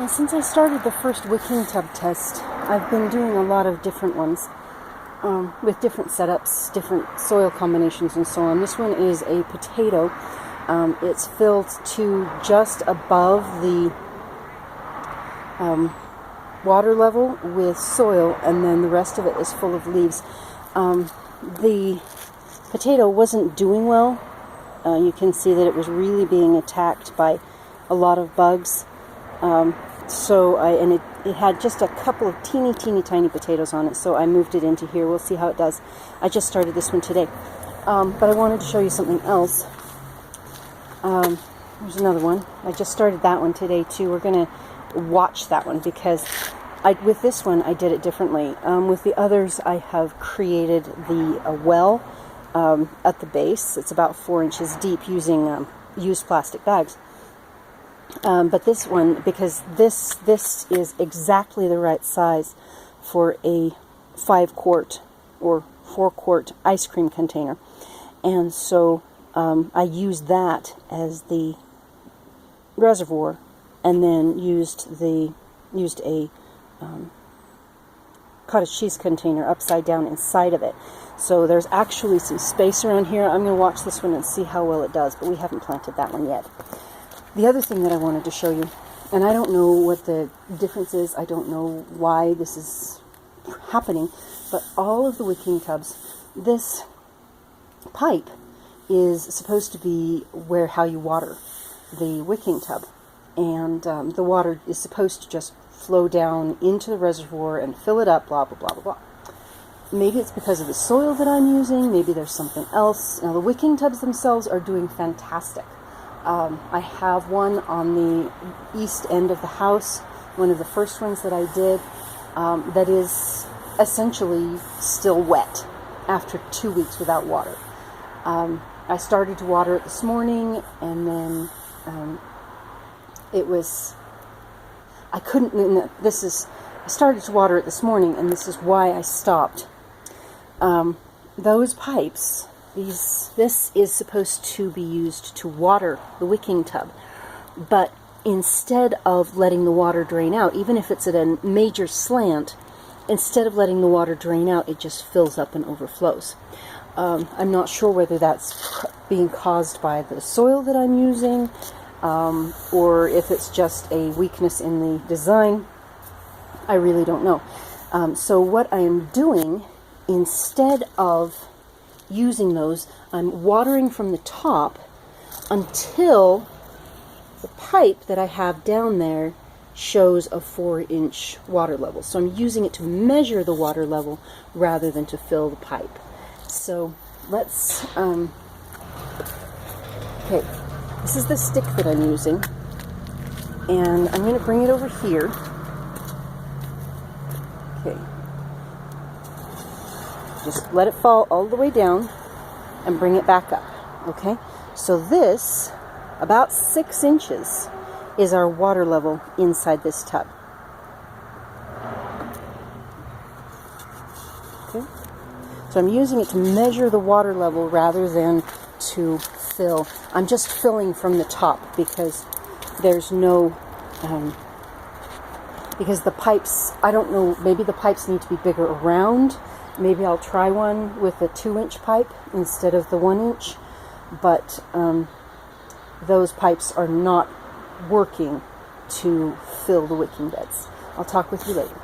Since I started the first wicking tub test, I've been doing a lot of different ones with different setups, different soil combinations, and so on. This one is a potato. It's filled to just above the water level with soil, and then the rest of it is full of leaves. The potato wasn't doing well. You can see that it was really being attacked by a lot of bugs. It had just a couple of teeny tiny potatoes on it, so I moved it into here. We'll see how it does. I just started this one today. But I wanted to show you something else. There's another one. I just started that one today too. We're going to watch that one because with this one I did it differently. With the others I have created a well at the base. It's about 4 inches deep using used plastic bags. But this one, because this is exactly the right size for a 5-quart or 4-quart ice cream container, and so I used that as the reservoir, and then used a cottage cheese container upside down inside of it. So there's actually some space around here. I'm going to watch this one and see how well it does, but we haven't planted that one yet. The other thing that I wanted to show you, and I don't know what the difference is, I don't know why this is happening, but all of the wicking tubs, this pipe is supposed to be how you water the wicking tub, and the water is supposed to just flow down into the reservoir and fill it up, blah, blah, blah, blah, blah. Maybe it's because of the soil that I'm using, maybe there's something else. Now the wicking tubs themselves are doing fantastic. I have one on the east end of the house, one of the first ones that I did, that is essentially still wet after 2 weeks without water. I started to water it this morning, and then I started to water it this morning, and this is why I stopped. Those pipes, this is supposed to be used to water the wicking tub, but instead of letting the water drain out, even if it's at a major slant, instead of letting the water drain out, it just fills up and overflows. I'm not sure whether that's being caused by the soil that I'm using, or if it's just a weakness in the design. I really don't know. So what I am doing, instead of using those, I'm watering from the top until the pipe that I have down there shows a 4-inch water level. So I'm using it to measure the water level rather than to fill the pipe. So let's, okay, this is the stick that I'm using, and I'm going to bring it over here. Okay. Just let it fall all the way down and bring it back up, okay? So this, about 6 inches, is our water level inside this tub. Okay? So I'm using it to measure the water level rather than to fill. I'm just filling from the top because there's no, because the pipes, I don't know, maybe the pipes need to be bigger around. Maybe I'll try one with a 2-inch pipe instead of the 1-inch, but those pipes are not working to fill the wicking beds. I'll talk with you later.